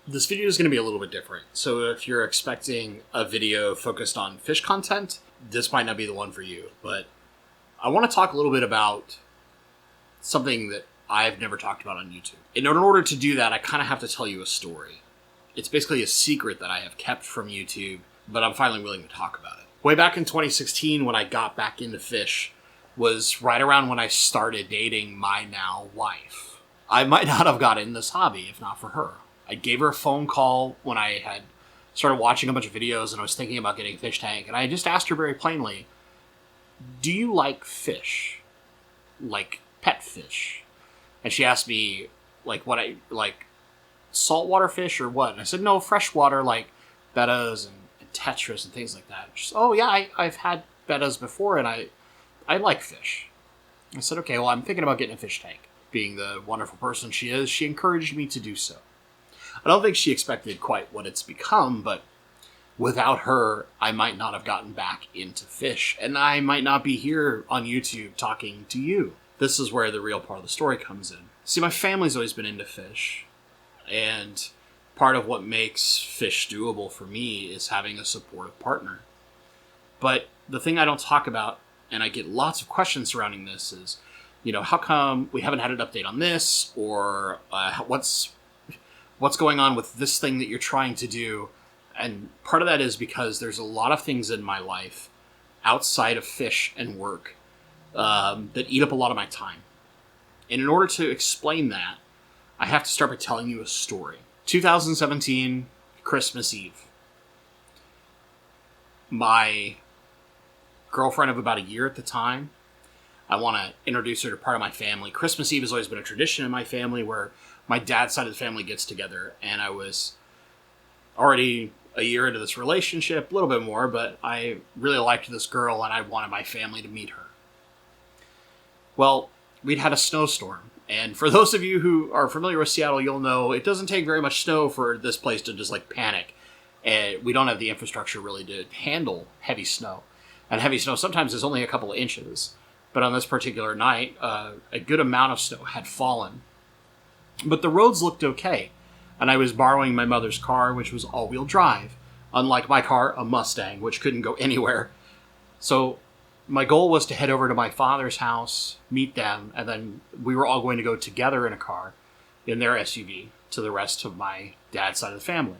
This video is going to be a little bit different. So if you're expecting a video focused on fish content, this might not be the one for you. But I want to talk a little bit about something that I've never talked about on YouTube. In order to do that, I kind of have to tell you a story. It's basically a secret that I have kept from YouTube, but I'm finally willing to talk about it. Way back in 2016, when I got back into fish, was right around when I started dating my now wife. I might not have got in this hobby if not for her. I gave her a phone call when I had started watching a bunch of videos and I was thinking about getting a fish tank. And I just asked her very plainly, do you like fish? Like pet fish? And she asked me, what I like, saltwater fish or what? And I said, no, freshwater, like bettas and tetras and things like that. She said, oh yeah, I've had bettas before and I like fish. I said, okay, well, I'm thinking about getting a fish tank. Being the wonderful person she is, she encouraged me to do so. I don't think she expected quite what it's become, but without her, I might not have gotten back into fish, and I might not be here on YouTube talking to you. This is where the real part of the story comes in. See, my family's always been into fish, and part of what makes fish doable for me is having a supportive partner. But the thing I don't talk about, and I get lots of questions surrounding this, is, how come we haven't had an update on this, or what's going on with this thing that you're trying to do? And part of that is because there's a lot of things in my life outside of fish and work that eat up a lot of my time. And in order to explain that, I have to start by telling you a story. 2017, Christmas Eve. My girlfriend of about a year at the time, I want to introduce her to part of my family. Christmas Eve has always been a tradition in my family where my dad's side of the family gets together, and I was already a year into this relationship, a little bit more, but I really liked this girl, and I wanted my family to meet her. Well, we'd had a snowstorm, and for those of you who are familiar with Seattle, you'll know it doesn't take very much snow for this place to just, panic. And we don't have the infrastructure really to handle heavy snow. And heavy snow sometimes is only a couple of inches. But on this particular night, a good amount of snow had fallen. But the roads looked okay, and I was borrowing my mother's car, which was all-wheel drive. Unlike my car, a Mustang, which couldn't go anywhere. So my goal was to head over to my father's house, meet them, and then we were all going to go together in a car, in their SUV, to the rest of my dad's side of the family.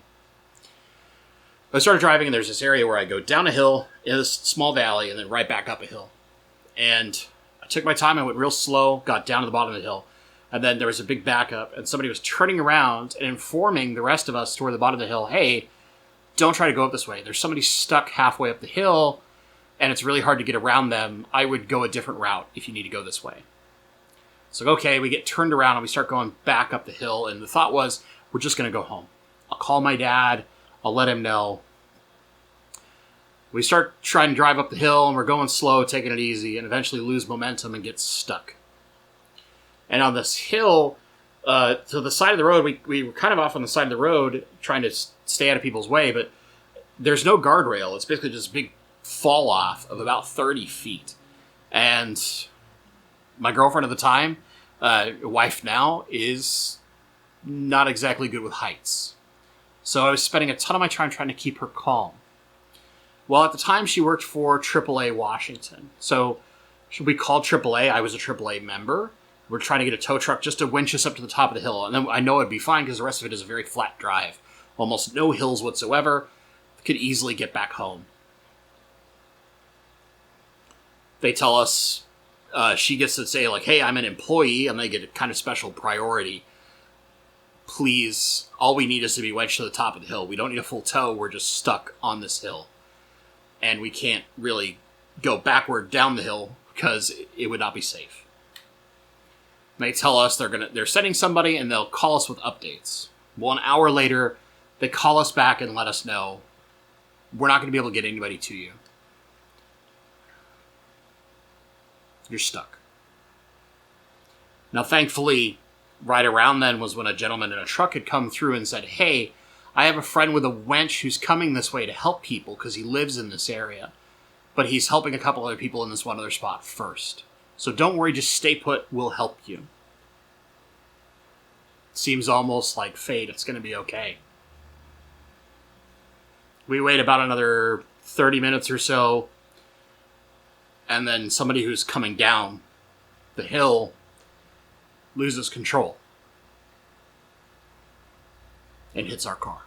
I started driving, and there's this area where I go down a hill, in this small valley, and then right back up a hill. And I took my time, I went real slow, got down to the bottom of the hill. And then there was a big backup, and somebody was turning around and informing the rest of us toward the bottom of the hill, hey, don't try to go up this way. There's somebody stuck halfway up the hill, and it's really hard to get around them. I would go a different route if you need to go this way. So, okay, we get turned around, and we start going back up the hill, and the thought was, we're just going to go home. I'll call my dad, I'll let him know. We start trying to drive up the hill, and we're going slow, taking it easy, and eventually lose momentum and get stuck. And on this hill, to the side of the road, we were kind of off on the side of the road, trying to stay out of people's way, but there's no guardrail. It's basically just a big fall off of about 30 feet. And my girlfriend at the time, wife now, is not exactly good with heights. So I was spending a ton of my time trying to keep her calm. Well, at the time, she worked for AAA Washington. So we called AAA. I was a AAA member. We're trying to get a tow truck just to winch us up to the top of the hill. And then I know it'd be fine because the rest of it is a very flat drive. Almost no hills whatsoever. Could easily get back home. They tell us, she gets to say, hey, I'm an employee. I'm going to get a kind of special priority. Please, all we need is to be wedged to the top of the hill. We don't need a full tow. We're just stuck on this hill. And we can't really go backward down the hill because it would not be safe. They tell us they're sending somebody and they'll call us with updates. Well, an hour later, they call us back and let us know we're not going to be able to get anybody to you. You're stuck. Now, thankfully, right around then was when a gentleman in a truck had come through and said, hey, I have a friend with a winch who's coming this way to help people because he lives in this area. But he's helping a couple other people in this one other spot first. So don't worry, just stay put, we'll help you. Seems almost like fate, it's going to be okay. We wait about another 30 minutes or so, and then somebody who's coming down the hill loses control and hits our car.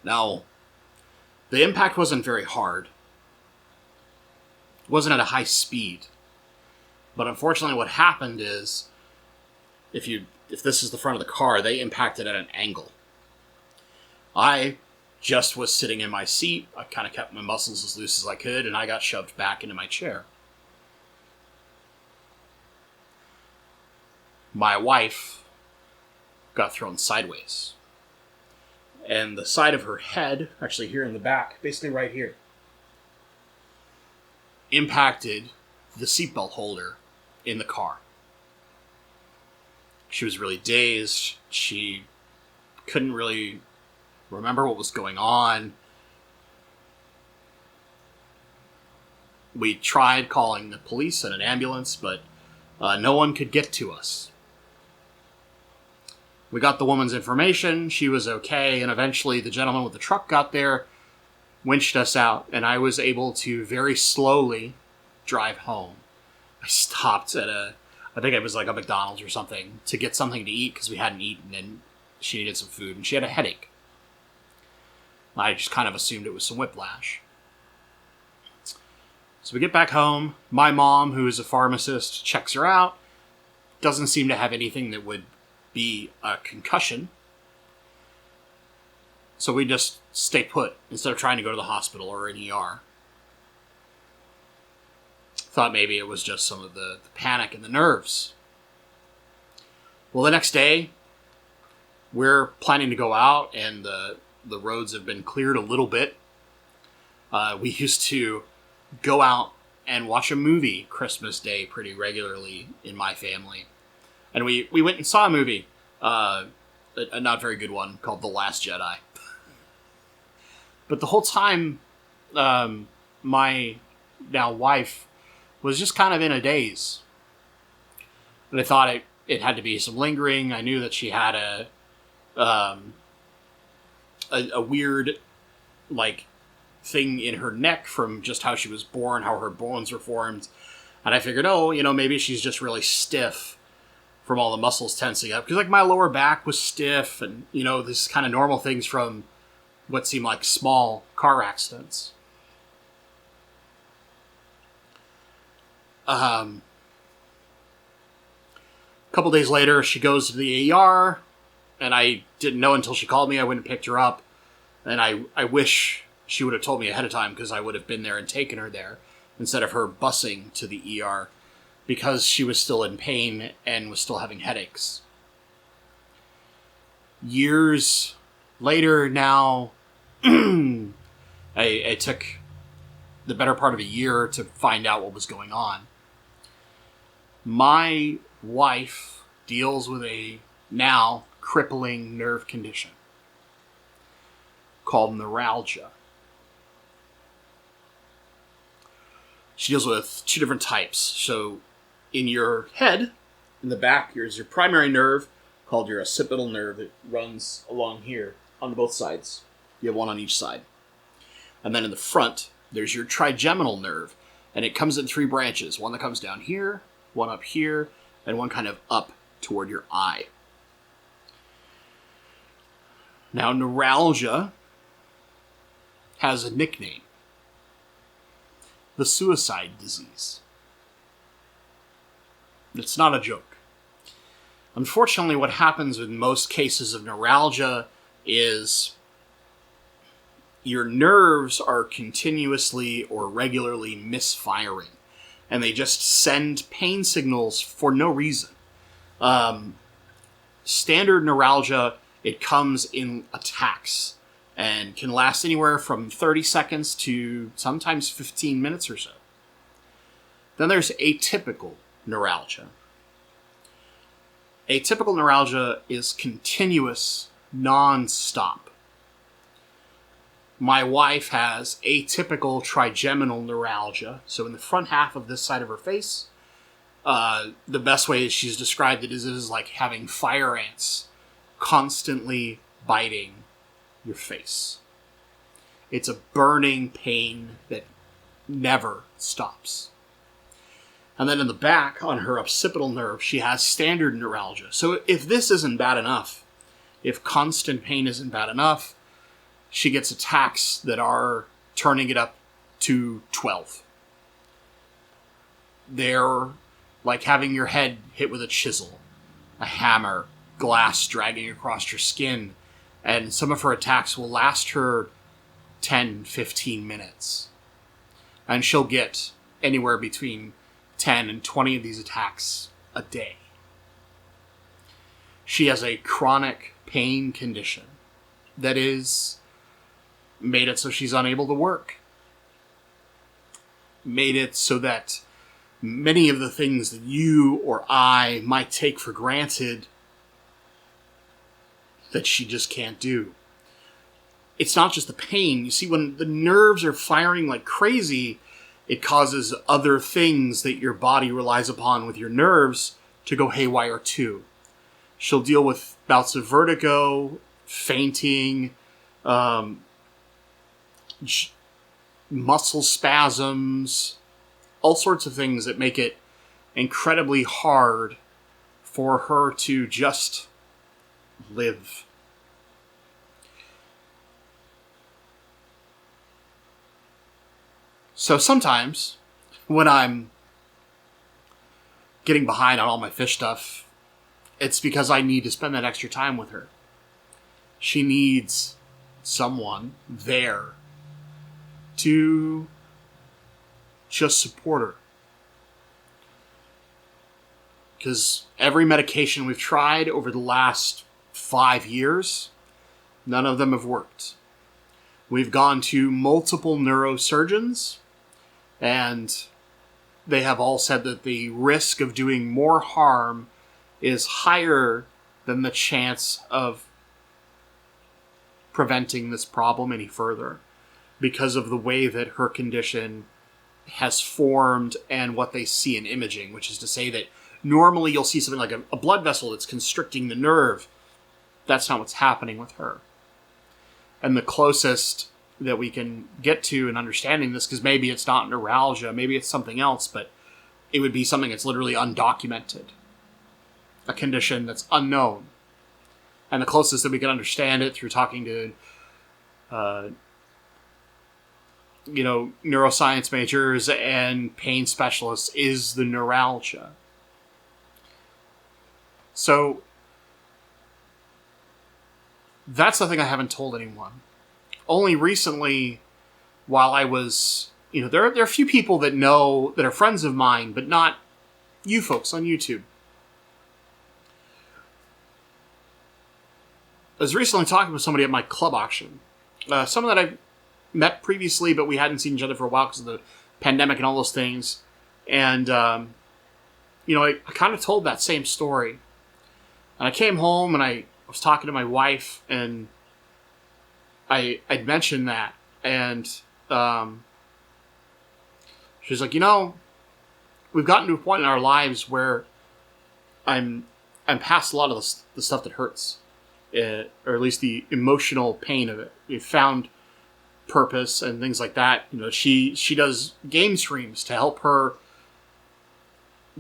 Now, the impact wasn't very hard. It wasn't at a high speed. But unfortunately what happened is, if this is the front of the car, they impacted at an angle. I just was sitting in my seat. I kind of kept my muscles as loose as I could, and I got shoved back into my chair. My wife got thrown sideways. And the side of her head, actually here in the back, basically right here, impacted the seatbelt holder in the car. She was really dazed. She couldn't really remember what was going on. We tried calling the police and an ambulance, but no one could get to us. We got the woman's information. She was okay, and eventually the gentleman with the truck got there, winched us out, and I was able to very slowly drive home. I stopped at I think it was like a McDonald's or something, to get something to eat because we hadn't eaten, and she needed some food, and she had a headache. I just kind of assumed it was some whiplash. So we get back home. My mom, who is a pharmacist, checks her out. Doesn't seem to have anything that would be a concussion. So we just stay put instead of trying to go to the hospital or an ER. Thought maybe it was just some of the panic and the nerves. Well, the next day, we're planning to go out, and the roads have been cleared a little bit. We used to go out and watch a movie Christmas Day pretty regularly in my family. And we went and saw a movie, a not very good one, called The Last Jedi. But the whole time, my now wife was just kind of in a daze. And I thought it had to be some lingering. I knew that she had a weird, like, thing in her neck from just how she was born, how her bones were formed. And I figured, maybe she's just really stiff from all the muscles tensing up. Because, like, my lower back was stiff, and, this kind of normal things from what seemed like small car accidents. A couple days later, she goes to the ER, and I didn't know until she called me. I went and picked her up, and I wish she would have told me ahead of time, because I would have been there and taken her there instead of her busing to the ER, because she was still in pain and was still having headaches. Years later now, I took the better part of a year to find out what was going on. My wife deals with a now crippling nerve condition called neuralgia. She deals with two different types. So in your head, in the back, there's your primary nerve called your occipital nerve that runs along here on both sides. You have one on each side. And then in the front, there's your trigeminal nerve, and it comes in three branches. One that comes down here, one up here, and one kind of up toward your eye. Now, neuralgia has a nickname: the suicide disease. It's not a joke. Unfortunately, what happens in most cases of neuralgia is your nerves are continuously or regularly misfiring, and they just send pain signals for no reason. Standard neuralgia, it comes in attacks and can last anywhere from 30 seconds to sometimes 15 minutes or so. Then there's atypical neuralgia. Atypical neuralgia is continuous, non-stop. My wife has atypical trigeminal neuralgia. So in the front half of this side of her face, the best way she's described it is like having fire ants constantly biting your face. It's a burning pain that never stops. And then in the back, on her occipital nerve, she has standard neuralgia. So if this isn't bad enough, if constant pain isn't bad enough, she gets attacks that are turning it up to 12. They're like having your head hit with a chisel, a hammer, glass dragging across your skin, and some of her attacks will last her 10, 15 minutes. And she'll get anywhere between 10 and 20 of these attacks a day. She has a chronic pain condition that is made it so she's unable to work. Made it so that many of the things that you or I might take for granted that she just can't do. It's not just the pain. You see, when the nerves are firing like crazy, it causes other things that your body relies upon with your nerves to go haywire too. She'll deal with bouts of vertigo, fainting, muscle spasms, all sorts of things that make it incredibly hard for her to just live. So sometimes, when I'm getting behind on all my fish stuff, it's because I need to spend that extra time with her. She needs someone there to just support her. Because every medication we've tried over the last 5 years, none of them have worked. We've gone to multiple neurosurgeons, and they have all said that the risk of doing more harm is higher than the chance of preventing this problem any further because of the way that her condition has formed and what they see in imaging, which is to say that normally you'll see something like a blood vessel that's constricting the nerve. That's not what's happening with her. And the closest that we can get to in understanding this, because maybe it's not neuralgia, maybe it's something else, but it would be something that's literally undocumented. A condition that's unknown. And the closest that we can understand it through talking to, neuroscience majors and pain specialists is the neuralgia. So, that's the thing I haven't told anyone. Only recently, while I was, there are a few people that know, that are friends of mine, but not you folks on YouTube. I was recently talking with somebody at my club auction. Someone that I've met previously, but we hadn't seen each other for a while because of the pandemic and all those things. And, I kind of told that same story. And I came home and I was talking to my wife, and I'd mentioned that, and she's like, we've gotten to a point in our lives where I'm past a lot of the stuff that hurts, or at least the emotional pain of it. We've found purpose and things like that. She does game streams to help her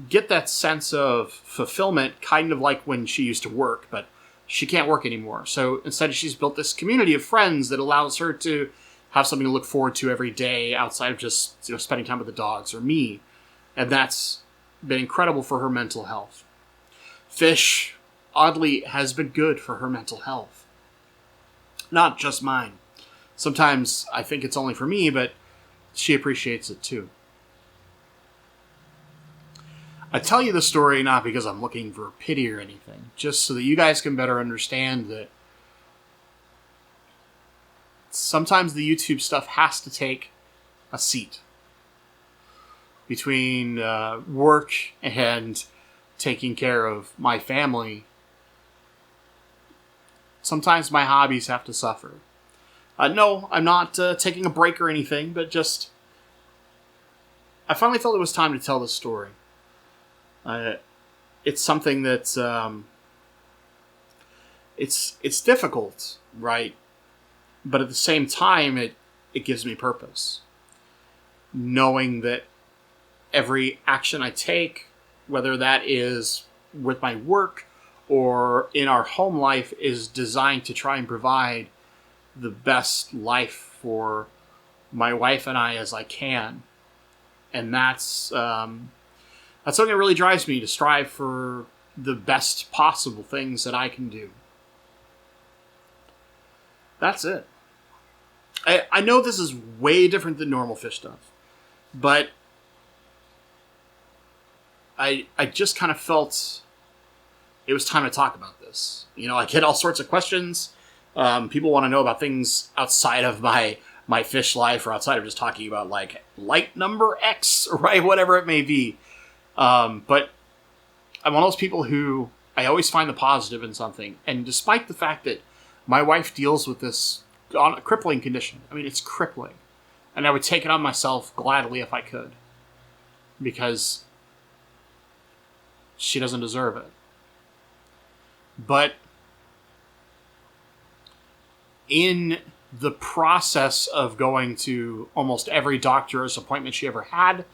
get that sense of fulfillment, kind of like when she used to work, but she can't work anymore. So instead, she's built this community of friends that allows her to have something to look forward to every day outside of just spending time with the dogs or me. And that's been incredible for her mental health. Fish, oddly, has been good for her mental health. Not just mine. Sometimes I think it's only for me, but she appreciates it too. I tell you the story not because I'm looking for pity or anything, just so that you guys can better understand that sometimes the YouTube stuff has to take a seat between work and taking care of my family. Sometimes my hobbies have to suffer. No, I'm not taking a break or anything, but just I finally felt it was time to tell this story. It's something that's it's difficult, right? But at the same time, it gives me purpose. Knowing that every action I take, whether that is with my work or in our home life, is designed to try and provide the best life for my wife and I as I can. And that's something that really drives me to strive for the best possible things that I can do. That's it. I know this is way different than normal fish stuff, but I just kind of felt it was time to talk about this. You know, I get all sorts of questions. People want to know about things outside of my fish life, or outside of just talking about like light number X, right? Whatever it may be. But I'm one of those people who I always find the positive in something. And despite the fact that my wife deals with this on a crippling condition, I mean, it's crippling. And I would take it on myself gladly if I could. Because she doesn't deserve it. But in the process of going to almost every doctor's appointment she ever had,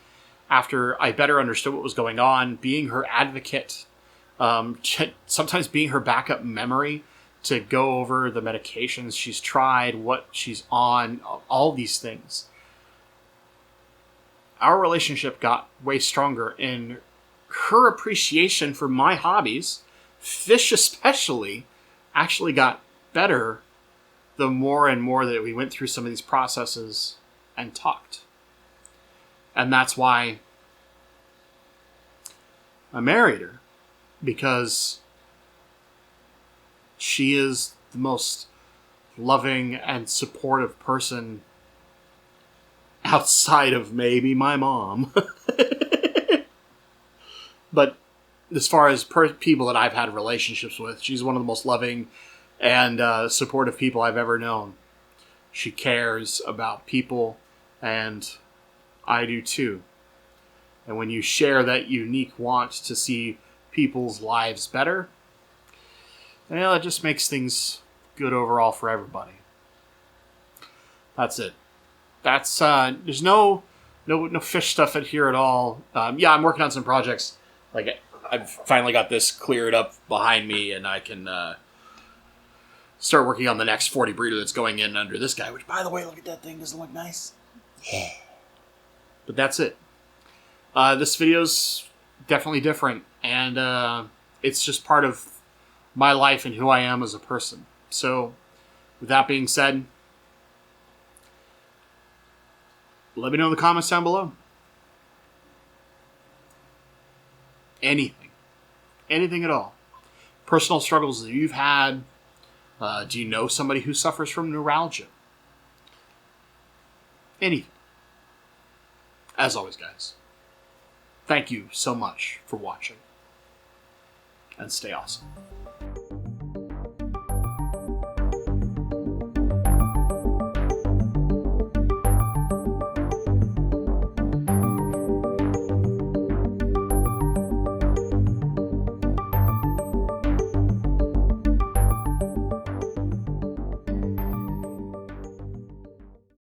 after I better understood what was going on, being her advocate, sometimes being her backup memory to go over the medications she's tried, what she's on, all these things, our relationship got way stronger, and her appreciation for my hobbies, fish especially, actually got better the more and more that we went through some of these processes and talked. And that's why I married her, because she is the most loving and supportive person outside of maybe my mom. But as far as people that I've had relationships with, she's one of the most loving and supportive people I've ever known. She cares about people, and I do too. And when you share that unique want to see people's lives better, well, it just makes things good overall for everybody. That's it. That's there's no fish stuff here at all. Yeah, I'm working on some projects. Like, I've finally got this cleared up behind me, and I can start working on the next 40 breeder that's going in under this guy. Which, by the way, look at that thing. Doesn't it look nice? Yeah. But that's it. This video's definitely different, and it's just part of my life and who I am as a person. So, with that being said, let me know in the comments down below. Anything at all. Personal struggles that you've had. Do you know somebody who suffers from neuralgia? Anything. As always, guys, thank you so much for watching. And stay awesome.